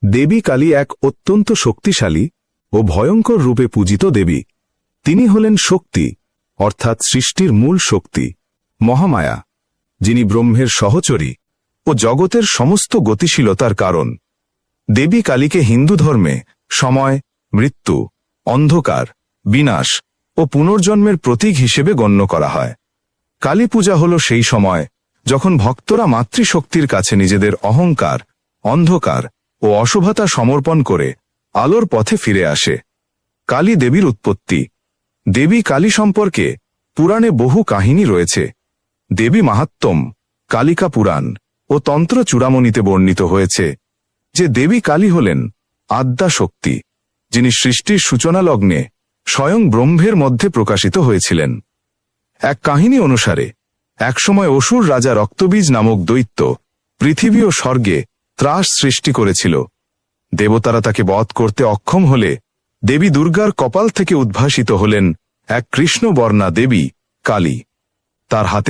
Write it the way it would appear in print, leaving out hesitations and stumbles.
দেবী কালী এক অত্যন্ত শক্তিশালী ও ভয়ঙ্কর রূপে পূজিত দেবী। তিনি হলেন শক্তি, অর্থাৎ সৃষ্টির মূল শক্তি, মহামায়া, যিনি ব্রহ্মের সহচরী ও জগতের সমস্ত গতিশীলতার কারণ। দেবী কালীকে হিন্দু ধর্মে সময়, মৃত্যু, অন্ধকার, বিনাশ ও পুনর্জন্মের প্রতীক হিসেবে গণ্য করা হয়। কালী পূজা হল সেই সময় যখন ভক্তরা মাতৃশক্তির কাছে নিজেদের অহংকার, অন্ধকার ও অশুভতা সমর্পণ করে আলোর পথে ফিরে আসে। কালী দেবীর উৎপত্তি। দেবী কালী সম্পর্কে পুরাণে বহু কাহিনী রয়েছে। দেবী মাহাত্ম্যম, কালিকা পুরাণ ও তন্ত্র চূড়ামণিতে বর্ণিত হয়েছে যে দেবী কালী হলেন আদ্যা শক্তি, যিনি সৃষ্টির সূচনা লগ্নে স্বয়ং ব্রহ্মের মধ্যে প্রকাশিত হয়েছিলেন। এক কাহিনী অনুসারে একসময় অসুর রাজা রক্তবীজ নামক দৈত্য পৃথিবী ও স্বর্গে ত্রাস সৃষ্টি করেছিল। দেবতারা তাকে বধ করতে অক্ষম হলে দেবী দুর্গার কপাল থেকে উদ্ভাসিত হলেন এক কৃষ্ণবর্ণা দেবী কালী। তার হাতে